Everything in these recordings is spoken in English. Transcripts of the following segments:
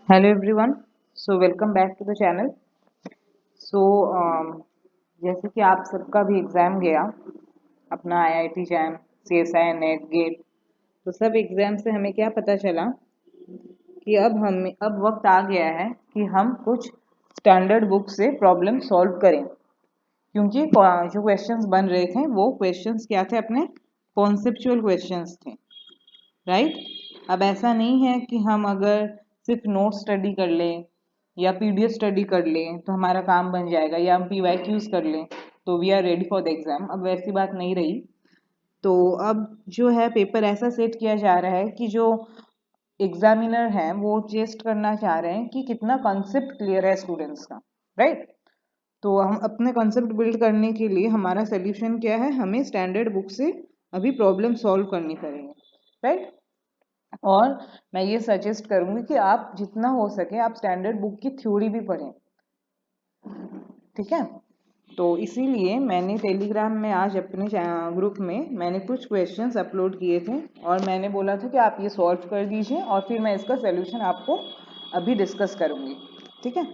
Hello everyone, so welcome back to the channel. So जैसे कि आप सबका भी एग्ज़ाम गया अपना IIT JAM CSI NET GATE, तो सब एग्ज़ाम से हमें क्या पता चला कि अब वक्त आ गया है कि हम कुछ स्टैंडर्ड बुक से प्रॉब्लम सॉल्व करें, क्योंकि जो क्वेश्चंस बन रहे थे वो क्वेश्चंस क्या थे, अपने कॉन्सेप्चुअल क्वेश्चंस थे, राइट। अब ऐसा नहीं है कि हम अगर सिर्फ नोट स्टडी कर लें या पीडीएफ स्टडी कर लें तो हमारा काम बन जाएगा, या हम पीवाईक्यूज कर लें तो we are ready for the exam. अब वैसी बात नहीं रही। तो अब जो है पेपर ऐसा सेट किया जा रहा है कि जो एग्जामिनर है वो टेस्ट करना चाह रहे हैं कि कितना कॉन्सेप्ट क्लियर है स्टूडेंट्स का, राइट। तो हम अपने कॉन्सेप्ट बिल्ड करने के लिए हमारा सोल्यूशन क्या है, हमें स्टैंडर्ड बुक से अभी प्रॉब्लम सॉल्व करनी पड़ेगी, राइट। और मैं ये सजेस्ट करूंगी कि आप जितना हो सके आप स्टैंडर्ड बुक की थ्योरी भी पढ़ें, ठीक है। तो इसीलिए मैंने टेलीग्राम में आज अपने ग्रुप में मैंने कुछ क्वेश्चंस अपलोड किए थे और मैंने बोला था कि आप ये सॉल्व कर दीजिए और फिर मैं इसका सोल्यूशन आपको अभी डिस्कस करूंगी, ठीक है।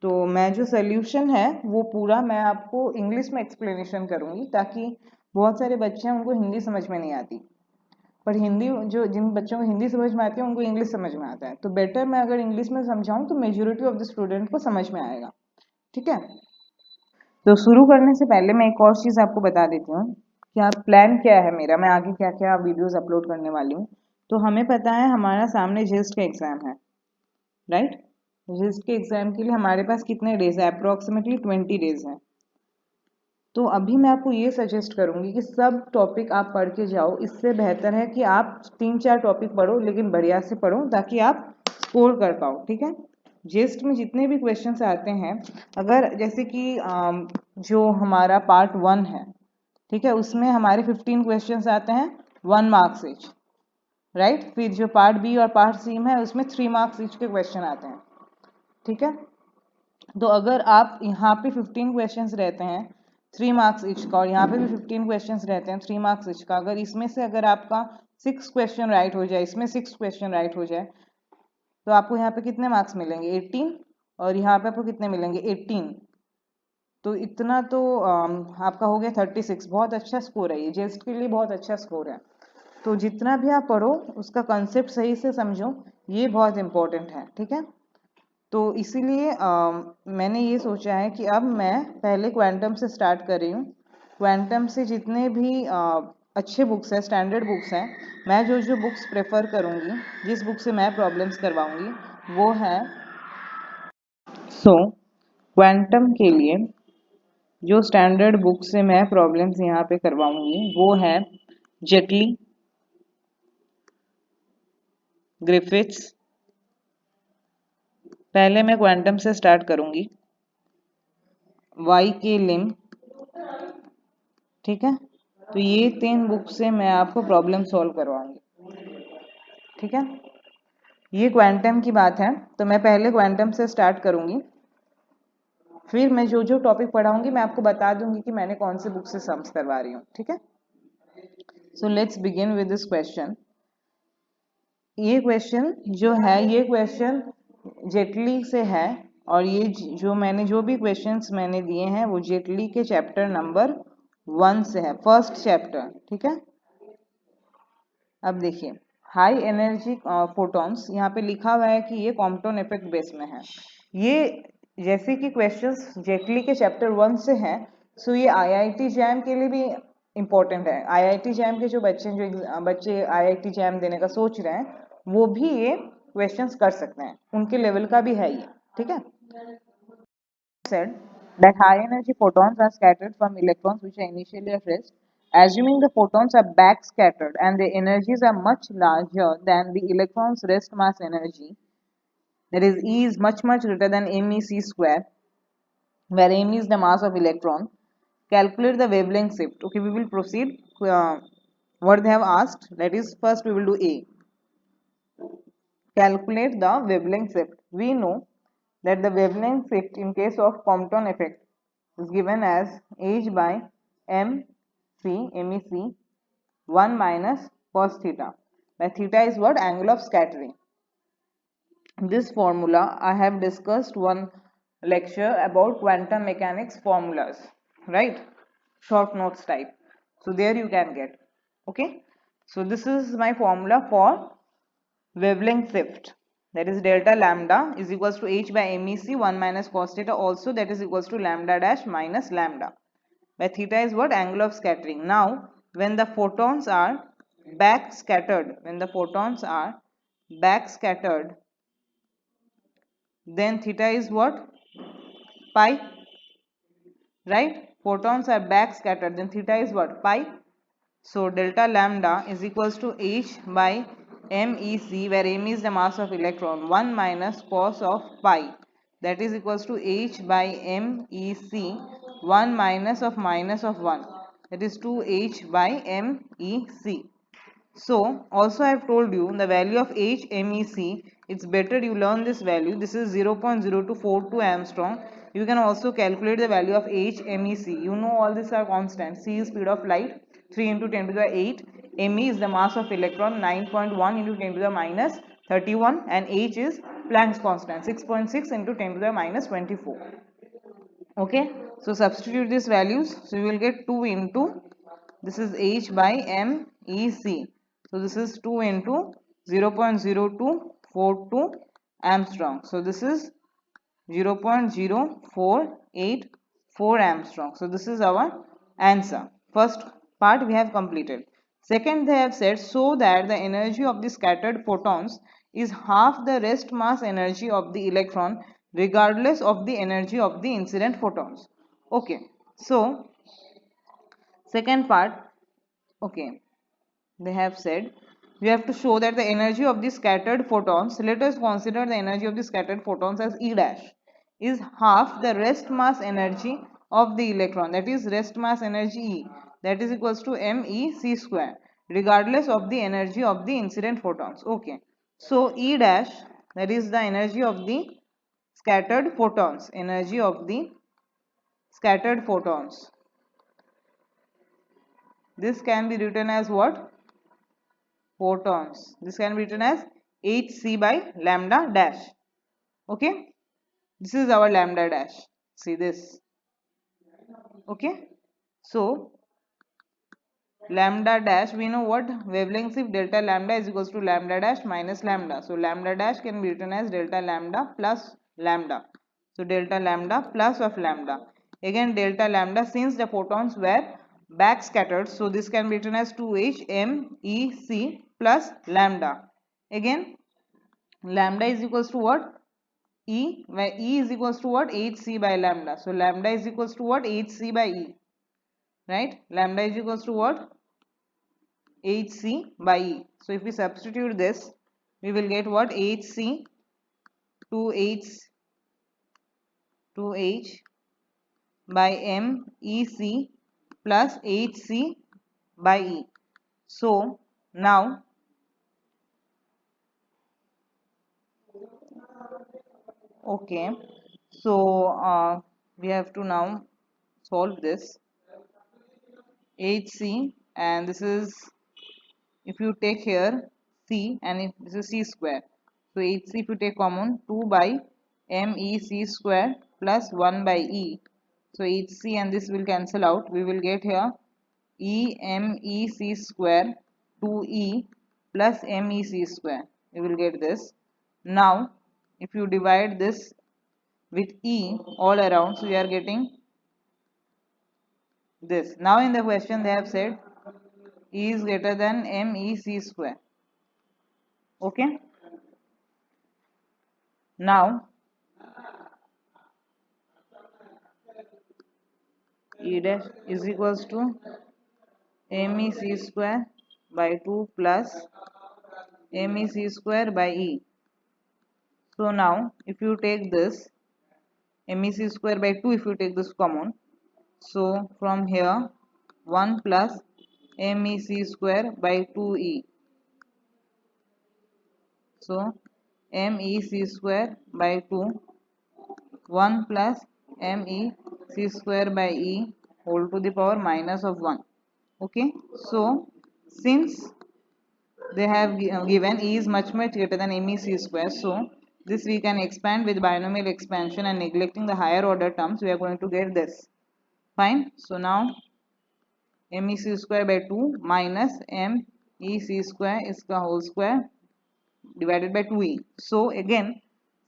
तो मैं जो सोल्यूशन है वो पूरा मैं आपको इंग्लिश में एक्सप्लेनेशन करूंगी, ताकि बहुत सारे बच्चे हैं उनको हिंदी समझ में नहीं आती, पर हिंदी जो जिन बच्चों को हिंदी समझ में आती है उनको इंग्लिश समझ में आता है। तो बेटर मैं अगर इंग्लिश में समझाऊं तो मेजोरिटी ऑफ द स्टूडेंट को समझ में आएगा, ठीक है। तो शुरू करने से पहले मैं एक और चीज़ आपको बता देती हूँ कि आप प्लान क्या है मेरा, मैं आगे क्या क्या वीडियोस अपलोड करने वाली हूँ। तो हमें पता है हमारा सामने जिस्ट का एग्ज़ाम है, राइट। जिस्ट के एग्ज़ाम के लिए हमारे पास कितने डेज है, अप्रोक्सीमेटली 20 डेज है। तो अभी मैं आपको ये सजेस्ट करूंगी कि सब टॉपिक आप पढ़ के जाओ। इससे बेहतर है कि आप 3-4 टॉपिक पढ़ो, लेकिन बढ़िया से पढ़ो ताकि आप स्कोर कर पाओ, ठीक है। जेस्ट में जितने भी क्वेश्चंस आते हैं, अगर जैसे कि जो हमारा पार्ट 1 है, ठीक है, उसमें हमारे 15 क्वेश्चंस आते हैं 1 मार्क्स ईच, राइट। फिर जो पार्ट बी और पार्ट सी में है उसमें 3 मार्क्स ईच के क्वेश्चन आते हैं, ठीक है। तो अगर आप यहाँ पे 15 क्वेश्चंस रहते हैं 3 मार्क्स ईच का, और यहाँ पे भी 15 क्वेश्चंस रहते हैं 3 मार्क्स ईच का, अगर इसमें से अगर आपका 6 क्वेश्चन राइट हो जाए, इसमें 6 क्वेश्चन राइट हो जाए, तो आपको यहाँ पे कितने मार्क्स मिलेंगे, 18। और यहाँ पे आपको कितने मिलेंगे, 18। तो इतना तो आपका हो गया 36। बहुत अच्छा स्कोर है, ये जेस्ट के लिए बहुत अच्छा स्कोर है। तो जितना भी आप पढ़ो उसका कंसेप्ट सही से समझो, ये बहुत इंपॉर्टेंट है, ठीक है। तो इसीलिए मैंने ये सोचा है कि अब मैं पहले क्वांटम से स्टार्ट कर रही हूँ। क्वांटम से जितने भी अच्छे बुक्स हैं, स्टैंडर्ड बुक्स हैं, मैं जो जो बुक्स प्रेफर करूँगी, जिस बुक से मैं प्रॉब्लम्स करवाऊँगी वो है, सो क्वांटम के लिए जो स्टैंडर्ड बुक से मैं प्रॉब्लम्स यहाँ पे करवाऊँगी वो है जेटली, ग्रिफिथ्स। पहले मैं क्वांटम से स्टार्ट करूँगी, वाई के लिम, ठीक है। तो ये 3 बुक से मैं आपको प्रॉब्लम सॉल्व करवाऊंगी, ठीक है। ये क्वांटम की बात है, तो मैं पहले क्वांटम से स्टार्ट करूंगी, फिर मैं जो जो टॉपिक पढ़ाऊंगी मैं आपको बता दूंगी कि मैंने कौन से बुक से सम्स करवा रही हूँ, ठीक है। So let's begin with this question. ये क्वेश्चन जो है, ये क्वेश्चन जेटली से है, और ये जो भी क्वेश्चंस मैंने दिए हैं वो जेटली के चैप्टर नंबर 1 से है, फर्स्ट चैप्टर, ठीक है। अब देखिए, हाई एनर्जी फोटॉन्स, यहाँ पे लिखा हुआ है कि ये कॉम्पटन इफेक्ट बेस में है। ये जैसे कि क्वेश्चंस जेटली के चैप्टर 1 से हैं, सो ये आईआईटी जैम के लिए भी इम्पोर्टेंट है। आईआईटी जैम के जो बच्चे आईआईटी जैम देने का सोच रहे हैं वो भी ये क्वेश्चंस कर सकते हैं, उनके लेवल का भी है ये, ठीक है। Said that high energy photons are scattered from electrons which are initially at rest. Assuming the photons are backscattered and their energies are much larger than the electron's rest mass energy, that is, E is much greater than MEC square, where M is the mass of electron. Calculate the wavelength shift. Okay, we will proceed. What they have asked, that is, first we will do A. Calculate the wavelength shift. We know that the wavelength shift in case of Compton effect is given as h by MEC 1 minus cos theta, where theta is what, angle of scattering. this formula, I have discussed one lecture about quantum mechanics formulas, right? Short notes type. So there you can get. Okay. So this is my formula for wavelength shift. That is delta lambda is equals to h by MEC 1 minus cos theta, also that is equals to lambda dash minus lambda. Where theta is what? Angle of scattering. Now when the photons are back scattered, then theta is what? Pi, right? Photons are back scattered, then theta is what? Pi. So delta lambda is equals to h by MEC, where m is the mass of electron, 1 minus cos of pi, that is equals to h by MEC, 1 minus of 1, that is 2h by MEC. So also I have told you the value of HMEC, it's better you learn this value. This is 0.0242 Armstrong. You can also calculate the value of HMEC. You know all these are constant. C is speed of light 3 into 10 to the 8. Me is the mass of electron 9.1 into 10 to the minus 31, and H is Planck's constant 6.6 into 10 to the minus 24. Okay, so substitute these values. So you will get 2 into, this is H by MEC. So this is 2 into 0.0242 Armstrong. So this is 0.0484 Armstrong. So this is our answer. First part we have completed. Second, they have said so that the energy of the scattered photons is half the rest mass energy of the electron regardless of the energy of the incident photons. Okay, so second part, okay, they have said we have to show that the energy of the scattered photons, let us consider the energy of the scattered photons as E dash, is half the rest mass energy of the electron, that is rest mass energy E, that is equals to MEC square, regardless of the energy of the incident photons. Okay, so E dash, that is the energy of the scattered photons, this can be written as what? Photons. This can be written as hc by lambda dash. Okay, this is our lambda dash. See this. Okay, so lambda dash, we know what wavelength shift delta lambda is equals to lambda dash minus lambda. So lambda dash can be written as delta lambda plus lambda. So delta lambda plus of lambda. Again delta lambda, since the photons were back scattered, so this can be written as 2h MEC plus lambda. Again lambda is equals to what? E, where E is equals to what? hc by lambda. So lambda is equals to what? hc by E, right? Lambda is equals to what? hc by E. So if we substitute this, we will get what? hc 2h by MEC plus hc by E. So now okay, so we have to now solve this hc, and this is, if you take here c, and if this is c square, so hc if you take common, 2 by MEC square plus 1 by E. So hc and this will cancel out. We will get here MEC square 2E plus MEC square. We will get this. Now if you divide this with E all around, so we are getting this. Now in the question they have said E is greater than MEC square. Okay. Now E dash is equals to MEC square by 2 plus MEC square by E. So now if you take this MEC square by 2, if you take this common, so from here 1 plus MEC square by 2E. So MEC square by 2, 1 plus MEC square by E whole to the power minus of 1. Okay, so since they have given E is much greater than MEC square, so This we can expand with binomial expansion, and neglecting the higher order terms, we are going to get this. Fine. So now MEC square by 2 minus MEC square is the whole square divided by 2e. So again,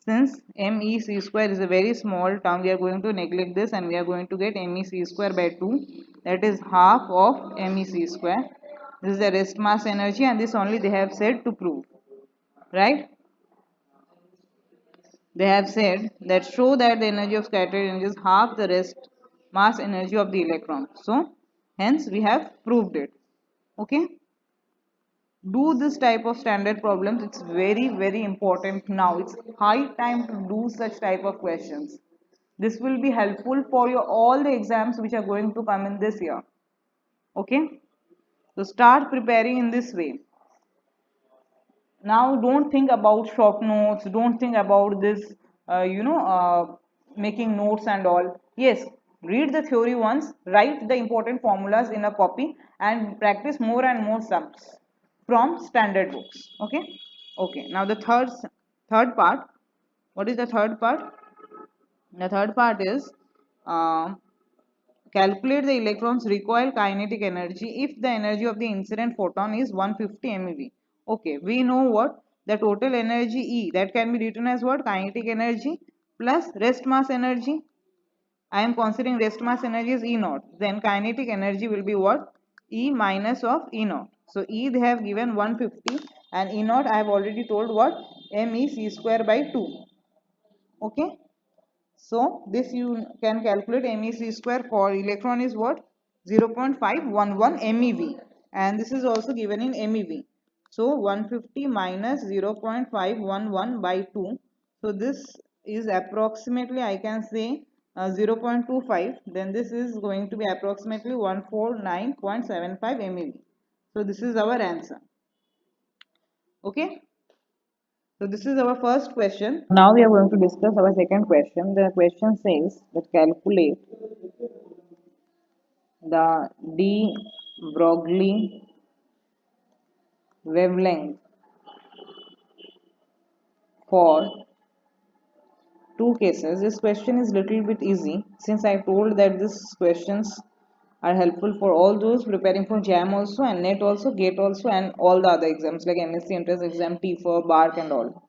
since MEC square is a very small term, we are going to neglect this and we are going to get MEC square by 2, that is half of MEC square. This is the rest mass energy, and this only they have said to prove, right? They have said that show that the energy of scattered energy is half the rest mass energy of the electron. So hence we have proved it. Okay. Do this type of standard problems. It's very important now. It's high time to do such type of questions. This will be helpful for your all the exams which are going to come in this year. Okay. So start preparing in this way. Now don't think about short notes, don't think about this making notes and all. Yes, read the theory once, write the important formulas in a copy, and practice more and more sums from standard books. Okay. Okay, now the third part. What is the third part? The third part is uh, calculate the electron's recoil kinetic energy if the energy of the incident photon is 150 MeV. Okay, we know what the total energy E, that can be written as what? Kinetic energy plus rest mass energy. I am considering rest mass energy is E naught. Then kinetic energy will be what? E minus of E naught. So E they have given 150, and E naught I have already told what? MEC square by 2. Okay. So this you can calculate MEC square for electron is what? 0.511 MeV, and this is also given in MeV. So 150 minus 0.511 by 2. So this is approximately, I can say 0.25. Then this is going to be approximately 149.75 MeV. So this is our answer. Okay. So this is our first question. Now we are going to discuss our second question. The question says that calculate the de Broglie wavelength for two cases. This question is little bit easy, since I told that these questions are helpful for all those preparing for JAM also, and NET also, GATE also, and all the other exams like MSc entrance exam, TEFL, BARC and all.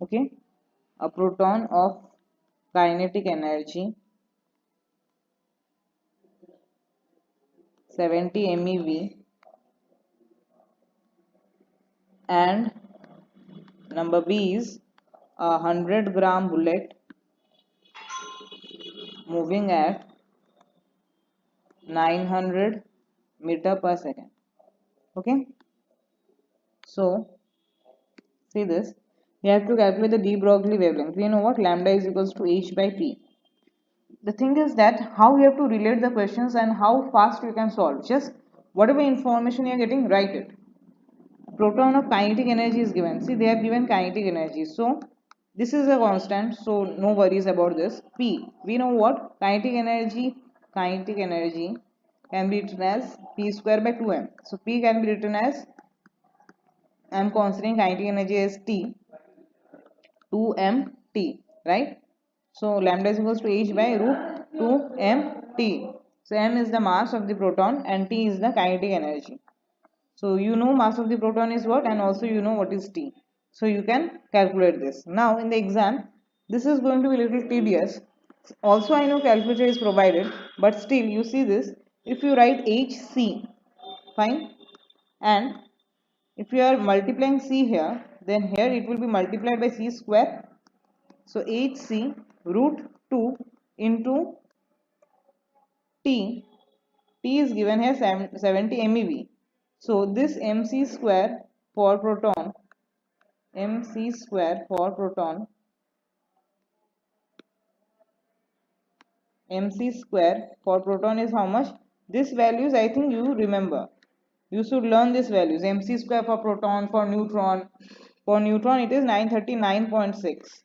Okay. A proton of kinetic energy 70 MeV and number B is a 100-gram bullet moving at 900 meter per second. Okay. So see this. We have to calculate the de Broglie wavelength. We know what lambda is equals to h by p. The thing is that how you have to relate the questions and how fast you can solve. Just whatever information you are getting, write it. Proton of kinetic energy is given. See, they have given kinetic energy. So this is a constant. So no worries about this. P. We know what kinetic energy. Kinetic energy can be written as P square by 2m. So P can be written as, I am considering kinetic energy as T, 2mt, right? So lambda is equals to h by root 2mt. So m is the mass of the proton and T is the kinetic energy. So you know mass of the proton is what, and also you know what is T. So you can calculate this. Now in the exam, this is going to be a little tedious. Also I know calculator is provided, but still you see this. If you write HC, fine, and if you are multiplying C here, then here it will be multiplied by C square. So HC root 2 into T. T is given here 70 MeV. So this MC square for proton, MC square for proton, MC square for proton is how much? This values I think you remember. You should learn these values. MC square for proton, for neutron. For neutron it is 939.6.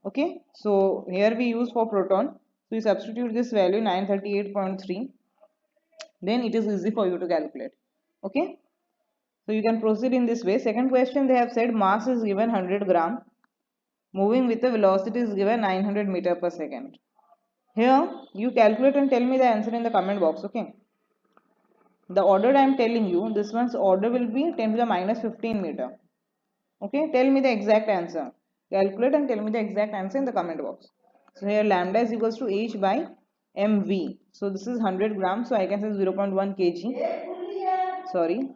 Okay, so here we use for proton. So you substitute this value 938.3. Then it is easy for you to calculate. Okay. So you can proceed in this way. Second question, they have said mass is given 100 gram moving with a velocity is given 900 meter per second. Here you calculate and tell me the answer in the comment box. Okay, the order I am telling you, this one's order will be 10 to the minus 15 meter. Okay, tell me the exact answer. Calculate and tell me the exact answer in the comment box. So here lambda is equals to h by mv. So this is 100 grams, so I can say 0.1 kg. Sorry,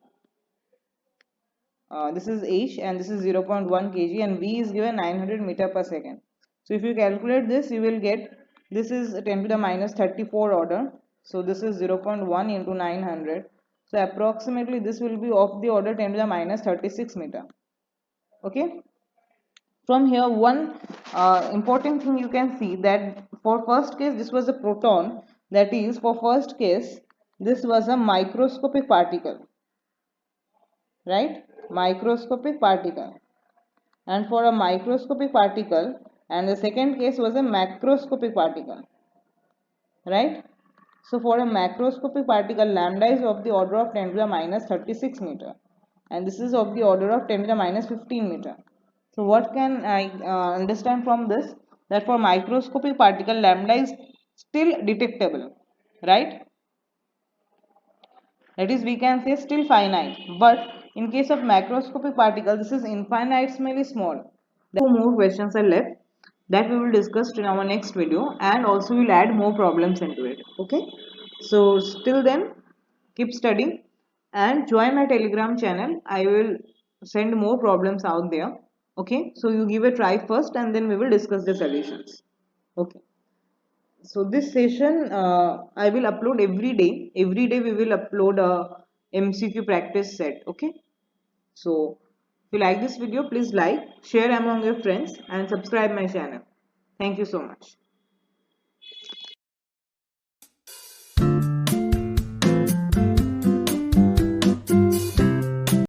this is h and this is 0.1 kg and v is given 900 meter per second. So if you calculate this, you will get, this is 10 to the minus 34 order. So this is 0.1 into 900. So approximately this will be of the order 10 to the minus 36 meter. Okay. From here, one important thing you can see, that for first case this was a proton, that is for first case this was a microscopic particle, right? Microscopic particle. And for a microscopic particle, and the second case was a macroscopic particle, right? So for a macroscopic particle, lambda is of the order of 10 to the minus 36 meter and this is of the order of 10 to the minus 15 meter. So what can I understand from this? That for microscopic particle, lambda is still detectable, right? That is, we can say still finite. But in case of macroscopic particle, this is infinitesimally small. There are more questions are left that we will discuss in our next video, and also we'll add more problems into it. Okay. So till then, keep studying and join my Telegram channel. I will send more problems out there. Okay. So you give a try first and then we will discuss the solutions. Okay. So this session I will upload every day. Every day we will upload a MCQ practice set. Okay. So if you like this video, please like, share among your friends and subscribe my channel. Thank you so much.